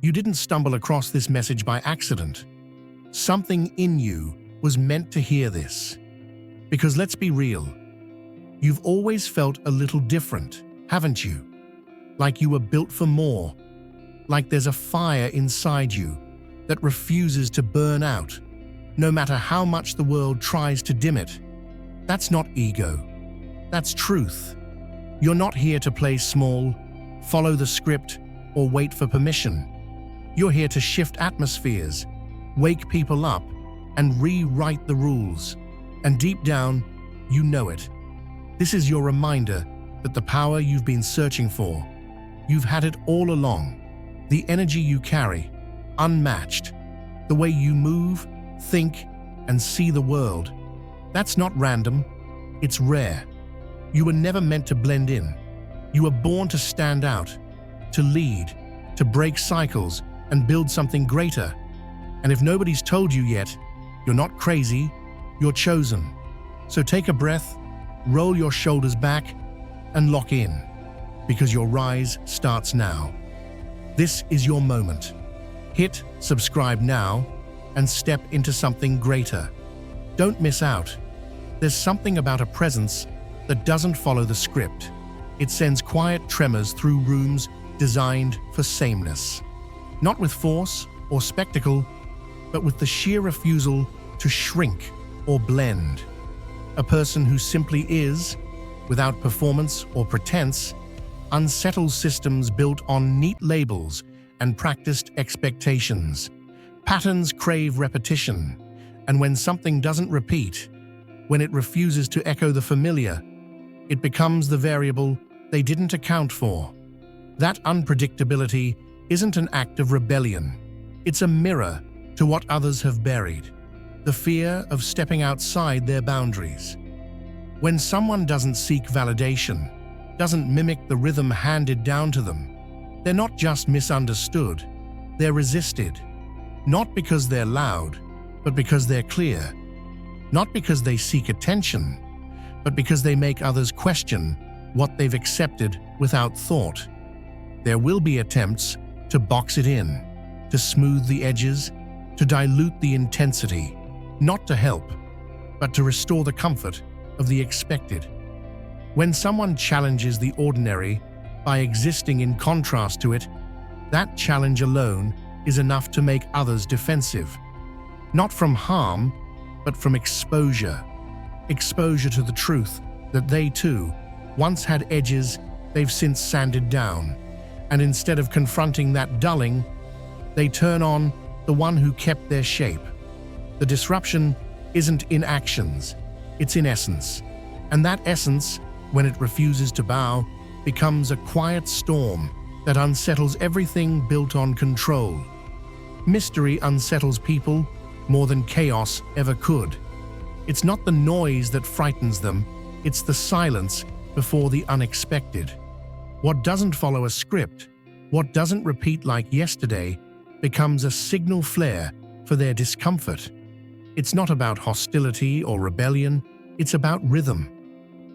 You didn't stumble across this message by accident. Something in you was meant to hear this. Because let's be real, you've always felt a little different, haven't you? Like you were built for more. Like there's a fire inside you that refuses to burn out, no matter how much the world tries to dim it. That's not ego. That's truth. You're not here to play small, follow the script, or wait for permission. You're here to shift atmospheres, wake people up, and rewrite the rules. And deep down, you know it. This is your reminder that the power you've been searching for, you've had it all along. The energy you carry, unmatched. The way you move, think, and see the world. That's not random. It's rare. You were never meant to blend in. You were born to stand out, to lead, to break cycles, and build something greater. And if nobody's told you yet, you're not crazy, you're chosen. So take a breath, roll your shoulders back, and lock in, because your rise starts now. This is your moment. Hit subscribe now and step into something greater. Don't miss out. There's something about a presence that doesn't follow the script. It sends quiet tremors through rooms designed for sameness. Not with force or spectacle, but with the sheer refusal to shrink or blend. A person who simply is, without performance or pretense, unsettles systems built on neat labels and practiced expectations. Patterns crave repetition, and when something doesn't repeat, when it refuses to echo the familiar, it becomes the variable they didn't account for. That unpredictability isn't an act of rebellion. It's a mirror to what others have buried, the fear of stepping outside their boundaries. When someone doesn't seek validation, doesn't mimic the rhythm handed down to them, they're not just misunderstood, they're resisted. Not because they're loud, but because they're clear. Not because they seek attention, but because they make others question what they've accepted without thought. There will be attempts to box it in, to smooth the edges, to dilute the intensity, not to help, but to restore the comfort of the expected. When someone challenges the ordinary by existing in contrast to it, that challenge alone is enough to make others defensive. Not from harm, but from exposure. Exposure to the truth that they too once had edges they've since sanded down. And instead of confronting that dulling, they turn on the one who kept their shape. The disruption isn't in actions, it's in essence. And that essence, when it refuses to bow, becomes a quiet storm that unsettles everything built on control. Mystery unsettles people more than chaos ever could. It's not the noise that frightens them, it's the silence before the unexpected. What doesn't follow a script, what doesn't repeat like yesterday, becomes a signal flare for their discomfort. It's not about hostility or rebellion, it's about rhythm.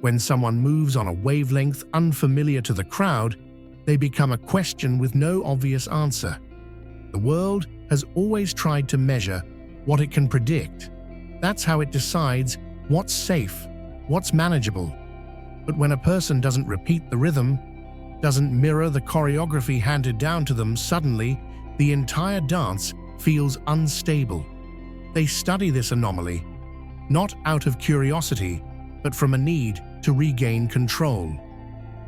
When someone moves on a wavelength unfamiliar to the crowd, they become a question with no obvious answer. The world has always tried to measure what it can predict. That's how it decides what's safe, what's manageable. But when a person doesn't repeat the rhythm, doesn't mirror the choreography handed down to them, suddenly the entire dance feels unstable. They study this anomaly, not out of curiosity, but from a need to regain control.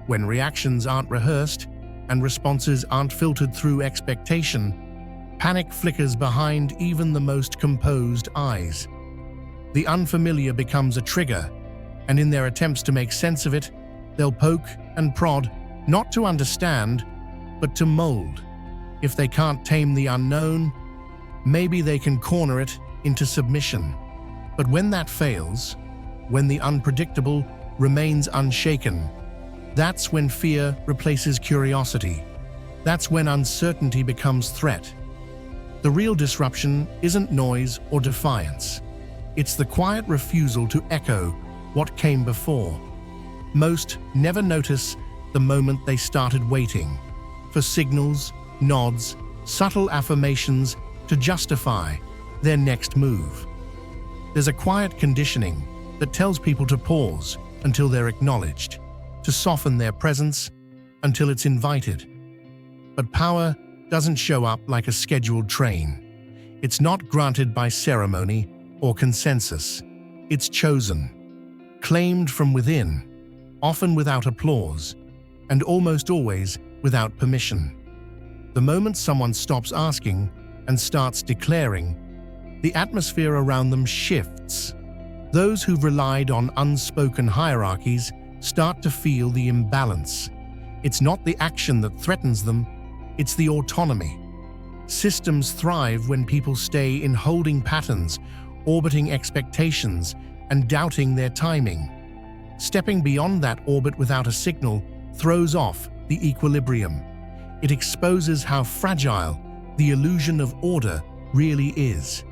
When reactions aren't rehearsed and responses aren't filtered through expectation, panic flickers behind even the most composed eyes. The unfamiliar becomes a trigger, and in their attempts to make sense of it, they'll poke and prod, not to understand, but to mold. If they can't tame the unknown, maybe they can corner it into submission. But when that fails, when the unpredictable remains unshaken, that's when fear replaces curiosity. That's when uncertainty becomes threat. The real disruption isn't noise or defiance. It's the quiet refusal to echo what came before. Most never notice the moment they started waiting for signals, nods, subtle affirmations to justify their next move. There's a quiet conditioning that tells people to pause until they're acknowledged, to soften their presence until it's invited. But power doesn't show up like a scheduled train. It's not granted by ceremony or consensus. It's chosen, claimed from within, often without applause, and almost always without permission. The moment someone stops asking and starts declaring, the atmosphere around them shifts. Those who've relied on unspoken hierarchies start to feel the imbalance. It's not the action that threatens them, it's the autonomy. Systems thrive when people stay in holding patterns, orbiting expectations, and doubting their timing. Stepping beyond that orbit without a signal throws off the equilibrium. It exposes how fragile the illusion of order really is.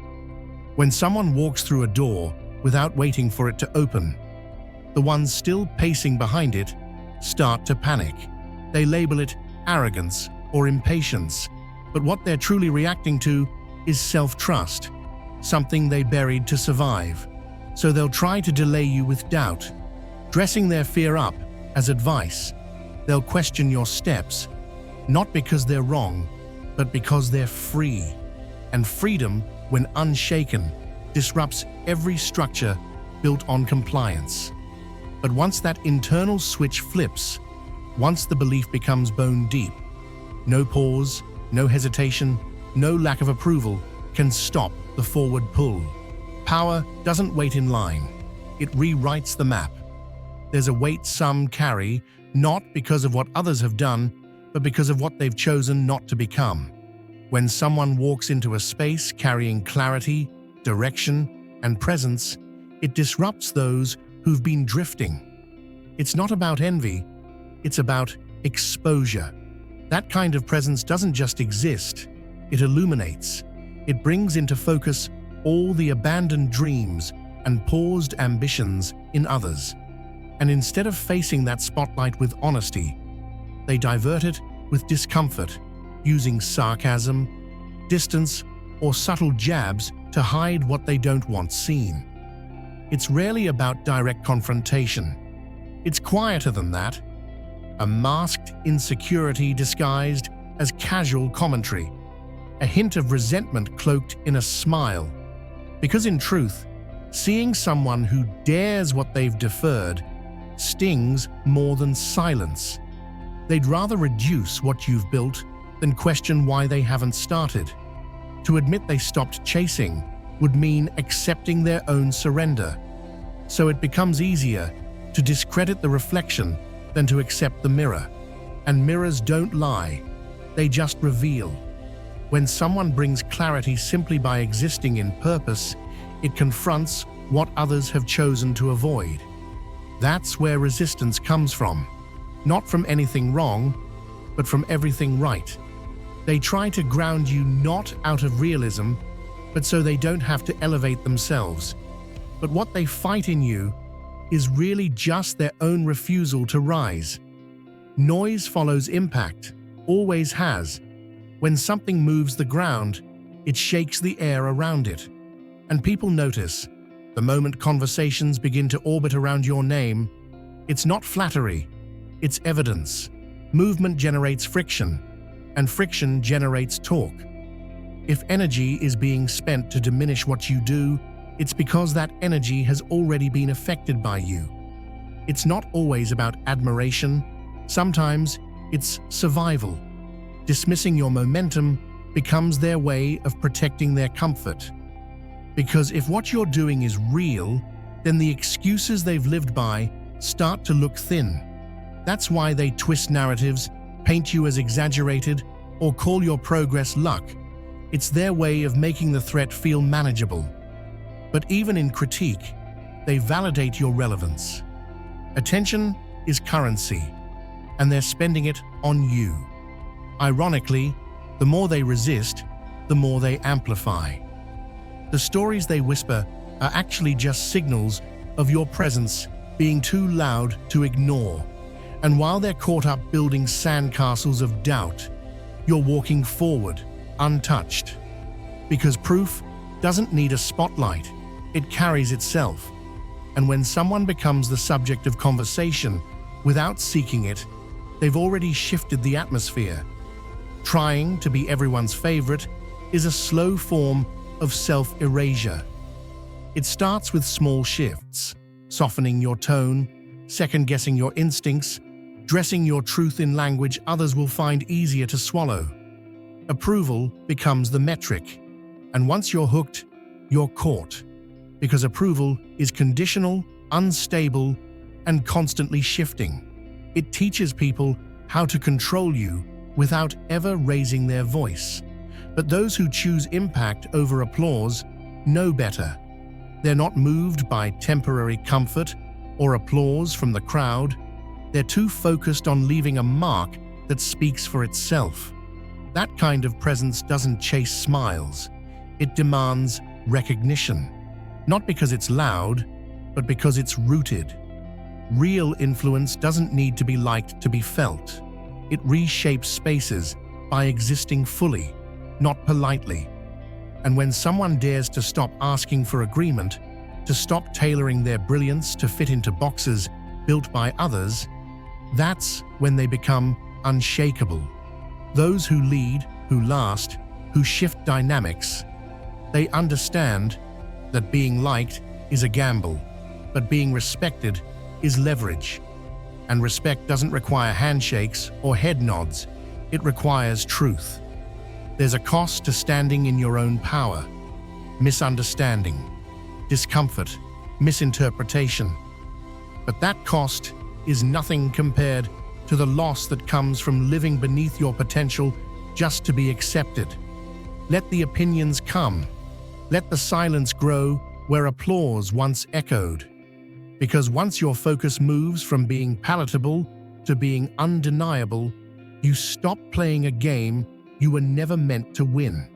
When someone walks through a door without waiting for it to open, the ones still pacing behind it start to panic. They label it arrogance or impatience, but what they're truly reacting to is self-trust, something they buried to survive. So they'll try to delay you with doubt, dressing their fear up as advice. They'll question your steps, not because they're wrong, but because they're free. And freedom, when unshaken, disrupts every structure built on compliance. But once that internal switch flips, once the belief becomes bone deep, no pause, no hesitation, no lack of approval can stop the forward pull. Power doesn't wait in line. It rewrites the map. There's a weight some carry, not because of what others have done, but because of what they've chosen not to become. When someone walks into a space carrying clarity, direction, and presence, it disrupts those who've been drifting. It's not about envy, it's about exposure. That kind of presence doesn't just exist, it illuminates. It brings into focus all the abandoned dreams and paused ambitions in others. And instead of facing that spotlight with honesty, they divert it with discomfort, using sarcasm, distance, or subtle jabs to hide what they don't want seen. It's rarely about direct confrontation. It's quieter than that. A masked insecurity disguised as casual commentary, a hint of resentment cloaked in a smile. Because in truth, seeing someone who dares what they've deferred stings more than silence. They'd rather reduce what you've built than question why they haven't started. To admit they stopped chasing would mean accepting their own surrender. So it becomes easier to discredit the reflection than to accept the mirror. And mirrors don't lie, they just reveal. When someone brings clarity simply by existing in purpose, it confronts what others have chosen to avoid. That's where resistance comes from. Not from anything wrong, but from everything right. They try to ground you not out of realism, but so they don't have to elevate themselves. But what they fight in you is really just their own refusal to rise. Noise follows impact, always has. When something moves the ground, it shakes the air around it. And people notice. The moment conversations begin to orbit around your name, it's not flattery, it's evidence. Movement generates friction, and friction generates talk. If energy is being spent to diminish what you do, it's because that energy has already been affected by you. It's not always about admiration. Sometimes it's survival. Dismissing your momentum becomes their way of protecting their comfort. Because if what you're doing is real, then the excuses they've lived by start to look thin. That's why they twist narratives, paint you as exaggerated, or call your progress luck. It's their way of making the threat feel manageable. But even in critique, they validate your relevance. Attention is currency, and they're spending it on you. Ironically, the more they resist, the more they amplify. The stories they whisper are actually just signals of your presence being too loud to ignore. And while they're caught up building sandcastles of doubt, you're walking forward, untouched. Because proof doesn't need a spotlight, it carries itself. And when someone becomes the subject of conversation without seeking it, they've already shifted the atmosphere. Trying to be everyone's favorite is a slow form of self-erasure. It starts with small shifts, softening your tone, second-guessing your instincts, dressing your truth in language others will find easier to swallow. Approval becomes the metric, and once you're hooked, you're caught. Because approval is conditional, unstable, and constantly shifting. It teaches people how to control you without ever raising their voice. But those who choose impact over applause know better. They're not moved by temporary comfort or applause from the crowd. They're too focused on leaving a mark that speaks for itself. That kind of presence doesn't chase smiles. It demands recognition. Not because it's loud, but because it's rooted. Real influence doesn't need to be liked to be felt. It reshapes spaces by existing fully, not politely. And when someone dares to stop asking for agreement, to stop tailoring their brilliance to fit into boxes built by others, that's when they become unshakable. Those who lead, who last, who shift dynamics, they understand that being liked is a gamble, but being respected is leverage. And respect doesn't require handshakes or head nods. It requires truth. There's a cost to standing in your own power. Misunderstanding, discomfort, misinterpretation. But that cost is nothing compared to the loss that comes from living beneath your potential just to be accepted. Let the opinions come. Let the silence grow where applause once echoed. Because once your focus moves from being palatable to being undeniable, you stop playing a game you were never meant to win.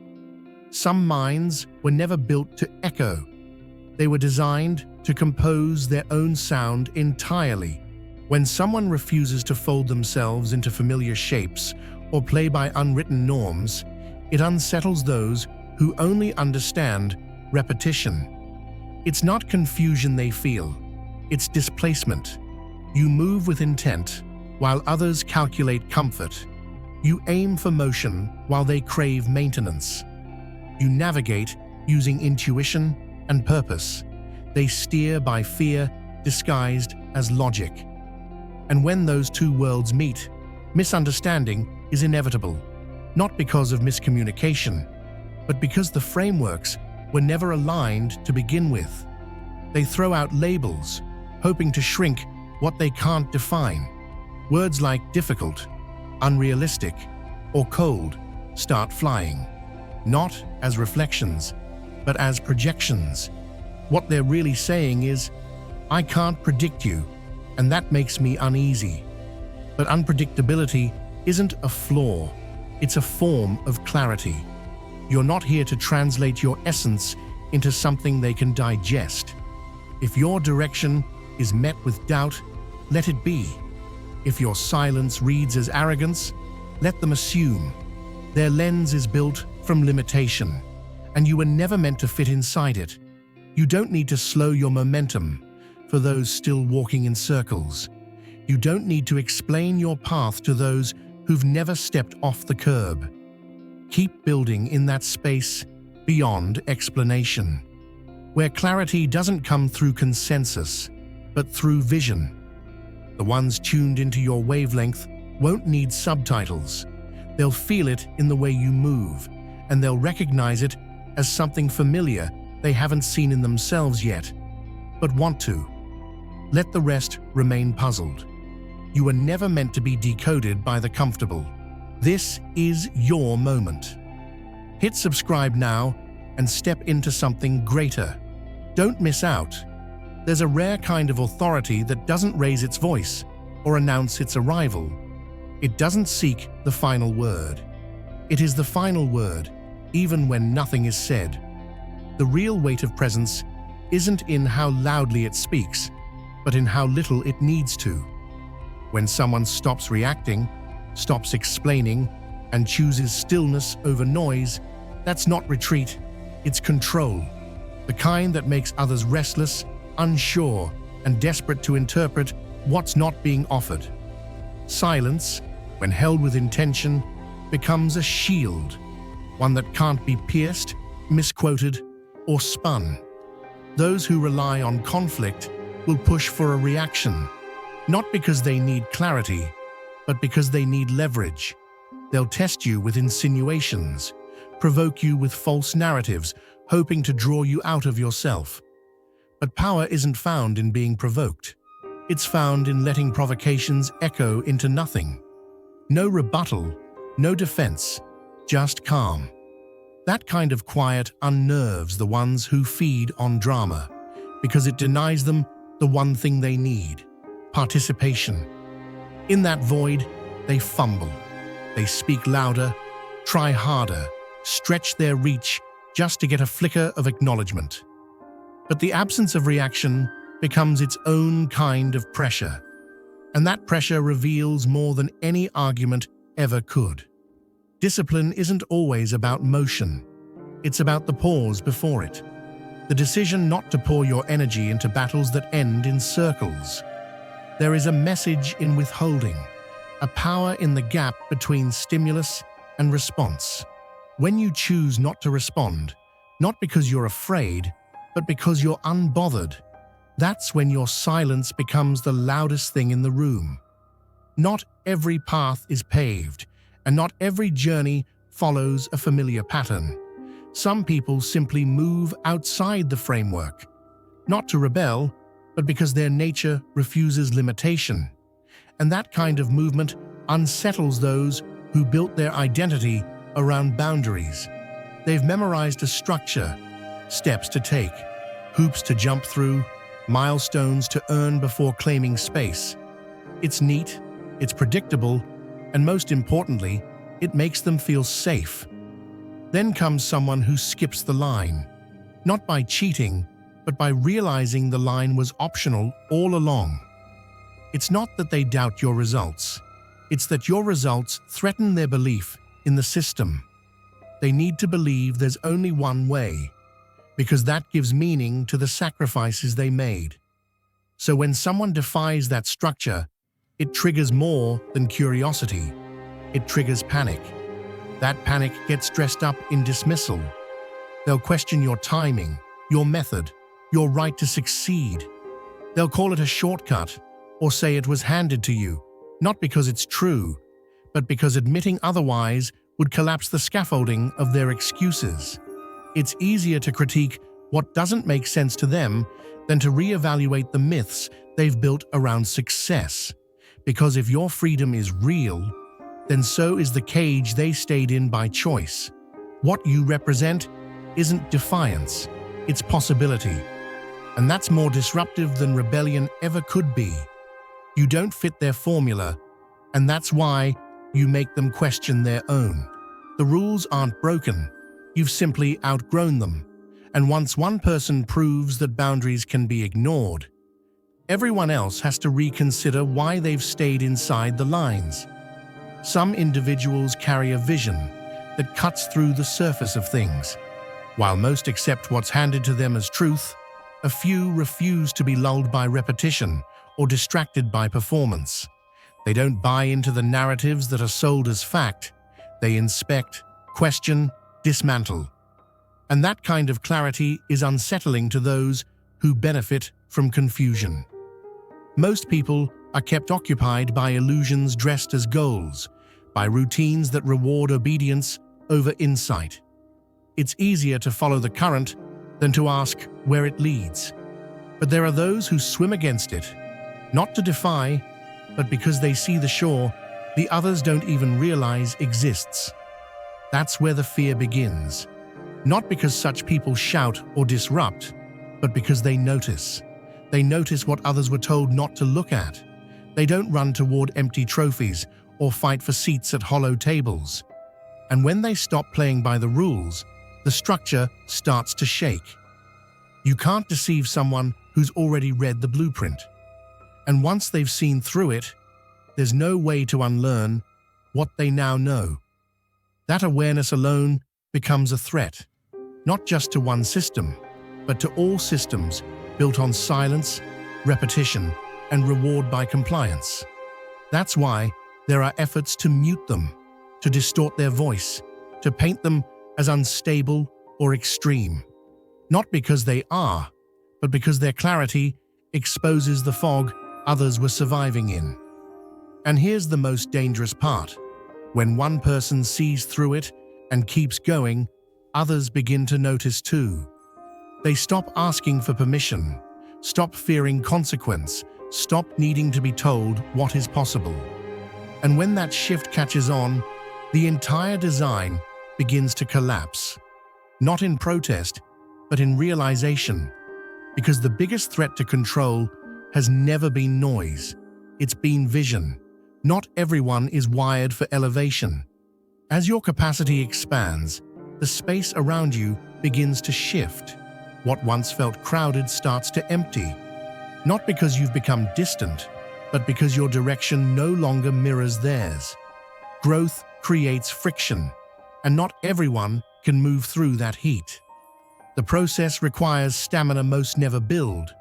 Some minds were never built to echo. They were designed to compose their own sound entirely. When someone refuses to fold themselves into familiar shapes or play by unwritten norms, it unsettles those who only understand repetition. It's not confusion they feel, it's displacement. You move with intent, while others calculate comfort. You aim for motion while they crave maintenance. You navigate using intuition and purpose. They steer by fear disguised as logic. And when those two worlds meet, misunderstanding is inevitable, not because of miscommunication, but because the frameworks were never aligned to begin with. They throw out labels, hoping to shrink what they can't define. Words like difficult, unrealistic, or cold start flying, not as reflections, but as projections. What they're really saying is, I can't predict you, and that makes me uneasy. But unpredictability isn't a flaw, it's a form of clarity. You're not here to translate your essence into something they can digest. If your direction is met with doubt, let it be. If your silence reads as arrogance, let them assume. Their lens is built from limitation, and you were never meant to fit inside it. You don't need to slow your momentum for those still walking in circles. You don't need to explain your path to those who've never stepped off the curb. Keep building in that space beyond explanation, where clarity doesn't come through consensus, but through vision. The ones tuned into your wavelength won't need subtitles. They'll feel it in the way you move, and they'll recognize it as something familiar they haven't seen in themselves yet, but want to. Let the rest remain puzzled. You were never meant to be decoded by the comfortable. This is your moment. Hit subscribe now and step into something greater. Don't miss out. There's a rare kind of authority that doesn't raise its voice or announce its arrival. It doesn't seek the final word. It is the final word, even when nothing is said. The real weight of presence isn't in how loudly it speaks, but in how little it needs to. When someone stops reacting, stops explaining, and chooses stillness over noise, that's not retreat, it's control. The kind that makes others restless, unsure, and desperate to interpret what's not being offered. Silence, when held with intention, becomes a shield, one that can't be pierced, misquoted, or spun. Those who rely on conflict will push for a reaction, not because they need clarity, but because they need leverage. They'll test you with insinuations, provoke you with false narratives, hoping to draw you out of yourself. But power isn't found in being provoked. It's found in letting provocations echo into nothing. No rebuttal, no defense, just calm. That kind of quiet unnerves the ones who feed on drama, because it denies them the one thing they need: participation. In that void, they fumble. They speak louder, try harder, stretch their reach just to get a flicker of acknowledgement. But the absence of reaction becomes its own kind of pressure, and that pressure reveals more than any argument ever could. Discipline isn't always about motion. It's about the pause before it, the decision not to pour your energy into battles that end in circles. There is a message in withholding, a power in the gap between stimulus and response. When you choose not to respond, not because you're afraid, but because you're unbothered, that's when your silence becomes the loudest thing in the room. Not every path is paved, and not every journey follows a familiar pattern. Some people simply move outside the framework, not to rebel, but because their nature refuses limitation. And that kind of movement unsettles those who built their identity around boundaries. They've memorized a structure, steps to take, hoops to jump through, milestones to earn before claiming space. It's neat, it's predictable, and most importantly, it makes them feel safe. Then comes someone who skips the line, not by cheating, but by realizing the line was optional all along. It's not that they doubt your results. It's that your results threaten their belief in the system. They need to believe there's only one way, because that gives meaning to the sacrifices they made. So when someone defies that structure, it triggers more than curiosity. It triggers panic. That panic gets dressed up in dismissal. They'll question your timing, your method, your right to succeed. They'll call it a shortcut or say it was handed to you, not because it's true, but because admitting otherwise would collapse the scaffolding of their excuses. It's easier to critique what doesn't make sense to them than to reevaluate the myths they've built around success. Because if your freedom is real, then so is the cage they stayed in by choice. What you represent isn't defiance, it's possibility. And that's more disruptive than rebellion ever could be. You don't fit their formula, and that's why you make them question their own. The rules aren't broken, you've simply outgrown them. And once one person proves that boundaries can be ignored, everyone else has to reconsider why they've stayed inside the lines. Some individuals carry a vision that cuts through the surface of things. While most accept what's handed to them as truth, a few refuse to be lulled by repetition or distracted by performance. They don't buy into the narratives that are sold as fact. They inspect, question, dismantle. And that kind of clarity is unsettling to those who benefit from confusion. Most people are kept occupied by illusions dressed as goals, by routines that reward obedience over insight. It's easier to follow the current than to ask where it leads. But there are those who swim against it, not to defy, but because they see the shore the others don't even realize exists. That's where the fear begins. Not because such people shout or disrupt, but because they notice. They notice what others were told not to look at. They don't run toward empty trophies or fight for seats at hollow tables. And when they stop playing by the rules, the structure starts to shake. You can't deceive someone who's already read the blueprint. And once they've seen through it, there's no way to unlearn what they now know. That awareness alone becomes a threat, not just to one system, but to all systems built on silence, repetition, and reward by compliance. That's why there are efforts to mute them, to distort their voice, to paint them as unstable or extreme. Not because they are, but because their clarity exposes the fog others were surviving in. And here's the most dangerous part. When one person sees through it and keeps going, others begin to notice too. They stop asking for permission, stop fearing consequence, stop needing to be told what is possible. And when that shift catches on, the entire design begins to collapse. Not in protest, but in realization. Because the biggest threat to control has never been noise, it's been vision. Not everyone is wired for elevation. As your capacity expands, the space around you begins to shift. What once felt crowded starts to empty. Not because you've become distant, but because your direction no longer mirrors theirs. Growth creates friction, and not everyone can move through that heat. The process requires stamina most never build,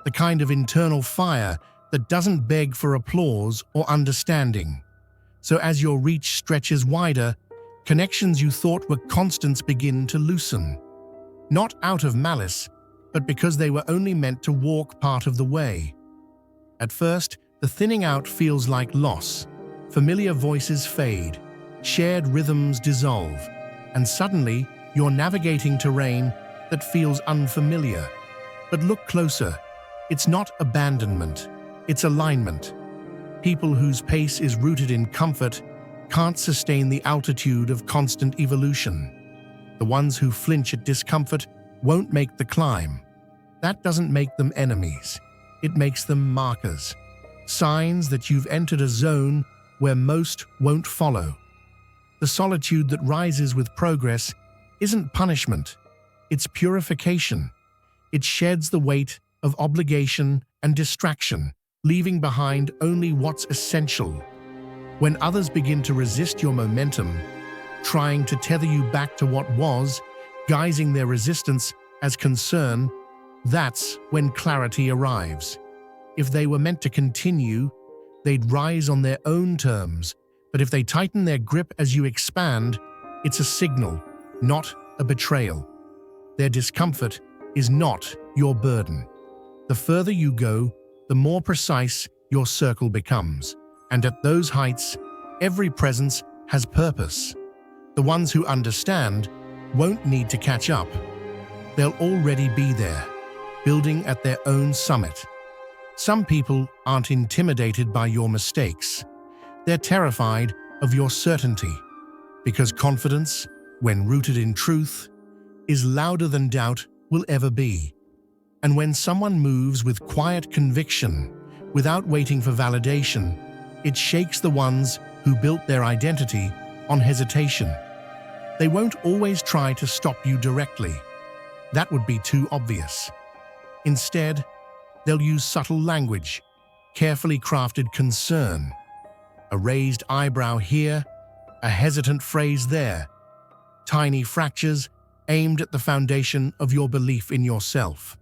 the kind of internal fire that doesn't beg for applause or understanding. So as your reach stretches wider, connections you thought were constants begin to loosen. Not out of malice, but because they were only meant to walk part of the way. At first, the thinning out feels like loss. Familiar voices fade, shared rhythms dissolve, and suddenly you're navigating terrain that feels unfamiliar. But look closer. It's not abandonment, it's alignment. People whose pace is rooted in comfort can't sustain the altitude of constant evolution. The ones who flinch at discomfort won't make the climb. That doesn't make them enemies. It makes them markers. Signs that you've entered a zone where most won't follow. The solitude that rises with progress isn't punishment. It's purification. It sheds the weight of obligation and distraction, leaving behind only what's essential. When others begin to resist your momentum, trying to tether you back to what was, guising their resistance as concern, that's when clarity arrives. If they were meant to continue, they'd rise on their own terms, but if they tighten their grip as you expand, it's a signal, not a betrayal. Their discomfort is not your burden. The further you go, the more precise your circle becomes, and at those heights, every presence has purpose. The ones who understand won't need to catch up. They'll already be there, building at their own summit. Some people aren't intimidated by your mistakes. They're terrified of your certainty, because confidence, when rooted in truth, is louder than doubt will ever be. And when someone moves with quiet conviction, without waiting for validation, it shakes the ones who built their identity on hesitation. They won't always try to stop you directly. That would be too obvious. Instead, they'll use subtle language, carefully crafted concern, a raised eyebrow here, a hesitant phrase there, tiny fractures aimed at the foundation of your belief in yourself.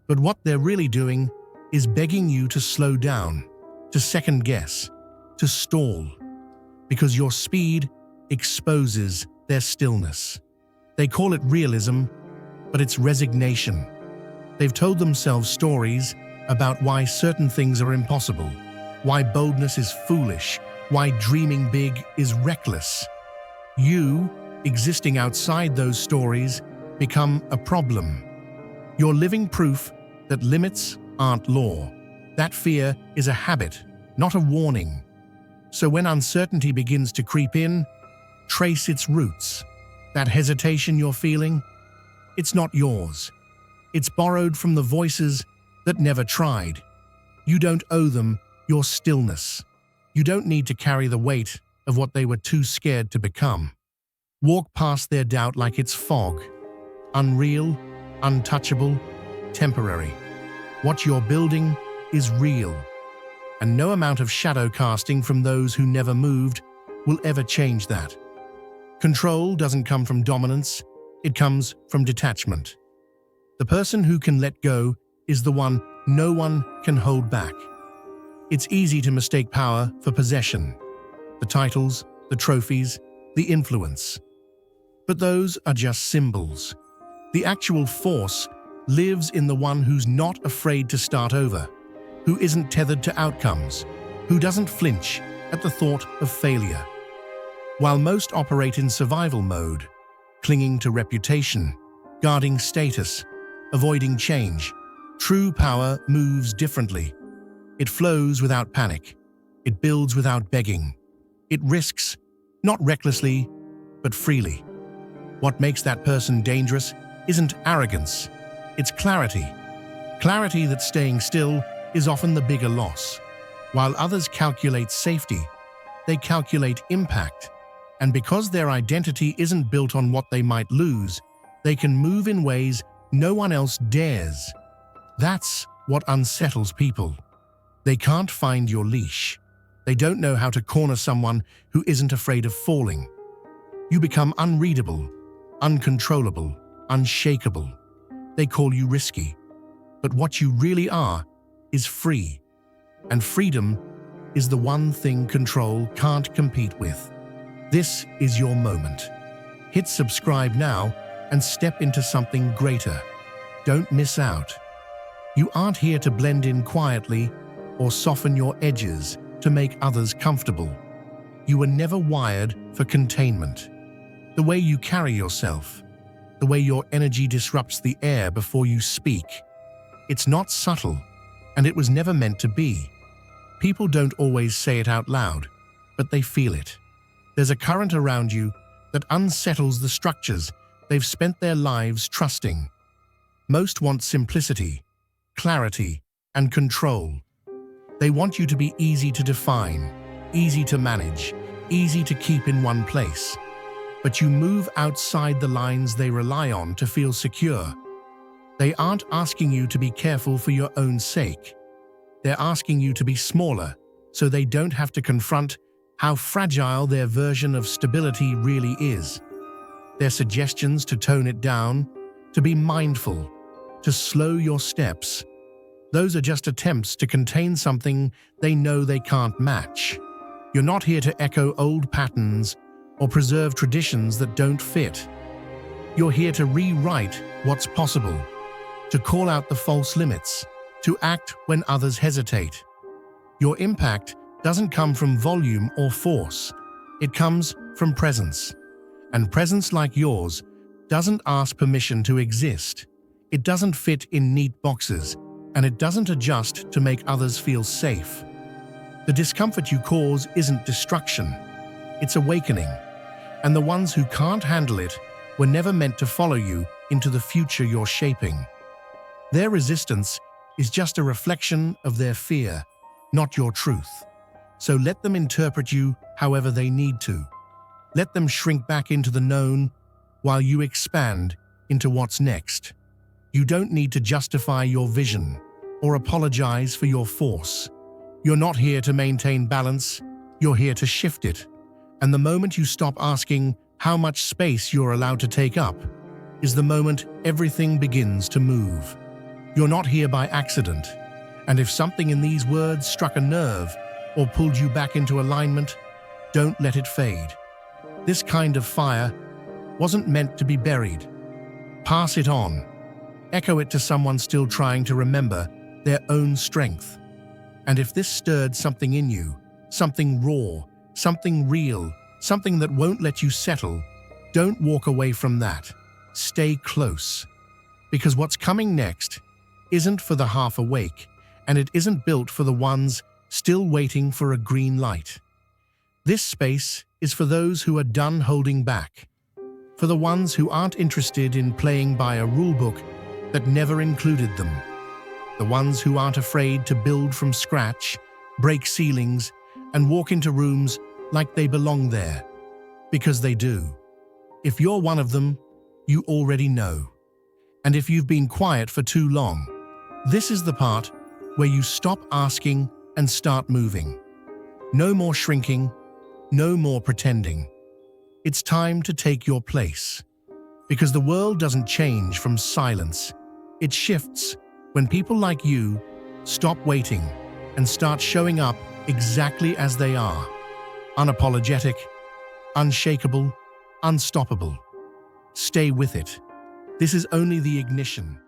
But what they're really doing is begging you to slow down, to second guess, to stall, because your speed exposes their stillness. They call it realism, but it's resignation. They've told themselves stories about why certain things are impossible, why boldness is foolish, why dreaming big is reckless. You, existing outside those stories, become a problem. You're living proof that limits aren't law. That fear is a habit, not a warning. So when uncertainty begins to creep in, trace its roots. That hesitation you're feeling, it's not yours. It's borrowed from the voices that never tried. You don't owe them your stillness. You don't need to carry the weight of what they were too scared to become. Walk past their doubt like it's fog. Unreal, untouchable, temporary. What you're building is real. And no amount of shadow casting from those who never moved will ever change that. Control doesn't come from dominance, it comes from detachment. The person who can let go is the one no one can hold back. It's easy to mistake power for possession, the titles, the trophies, the influence. But those are just symbols. The actual force lives in the one who's not afraid to start over, who isn't tethered to outcomes, who doesn't flinch at the thought of failure. While most operate in survival mode, clinging to reputation, guarding status, avoiding change, true power moves differently. It flows without panic. It builds without begging. It risks, not recklessly, but freely. What makes that person dangerous isn't arrogance, it's clarity. Clarity that staying still is often the bigger loss. While others calculate safety, they calculate impact. And because their identity isn't built on what they might lose, they can move in ways no one else dares. That's what unsettles people. They can't find your leash. They don't know how to corner someone who isn't afraid of falling. You become unreadable, uncontrollable, unshakable. They call you risky. But what you really are is free. And freedom is the one thing control can't compete with. This is your moment. Hit subscribe now and step into something greater. Don't miss out. You aren't here to blend in quietly or soften your edges to make others comfortable. You were never wired for containment. The way you carry yourself, the way your energy disrupts the air before you speak, it's not subtle, and it was never meant to be. People don't always say it out loud, but they feel it. There's a current around you that unsettles the structures they've spent their lives trusting. Most want simplicity, clarity, and control. They want you to be easy to define, easy to manage, easy to keep in one place. But you move outside the lines they rely on to feel secure. They aren't asking you to be careful for your own sake. They're asking you to be smaller so they don't have to confront how fragile their version of stability really is. Their suggestions to tone it down, to be mindful, to slow your steps, those are just attempts to contain something they know they can't match. You're not here to echo old patterns or preserve traditions that don't fit. You're here to rewrite what's possible, to call out the false limits, to act when others hesitate. Your impact doesn't come from volume or force. It comes from presence. And presence like yours doesn't ask permission to exist. It doesn't fit in neat boxes, and it doesn't adjust to make others feel safe. The discomfort you cause isn't destruction, it's awakening. And the ones who can't handle it were never meant to follow you into the future you're shaping. Their resistance is just a reflection of their fear, not your truth. So let them interpret you however they need to. Let them shrink back into the known while you expand into what's next. You don't need to justify your vision or apologize for your force. You're not here to maintain balance, you're here to shift it. And the moment you stop asking how much space you're allowed to take up is the moment everything begins to move. You're not here by accident. And if something in these words struck a nerve or pulled you back into alignment, don't let it fade. This kind of fire wasn't meant to be buried. Pass it on. Echo it to someone still trying to remember their own strength. And if this stirred something in you, something raw, something real, something that won't let you settle, don't walk away from that. Stay close. Because what's coming next isn't for the half-awake, and it isn't built for the ones still waiting for a green light. This space is for those who are done holding back, for the ones who aren't interested in playing by a rulebook that never included them, the ones who aren't afraid to build from scratch, break ceilings, and walk into rooms like they belong there, because they do. If you're one of them, you already know. And if you've been quiet for too long, this is the part where you stop asking and start moving. No more shrinking, no more pretending. It's time to take your place. Because the world doesn't change from silence. It shifts when people like you stop waiting and start showing up exactly as they are. Unapologetic, unshakable, unstoppable. Stay with it. This is only the ignition.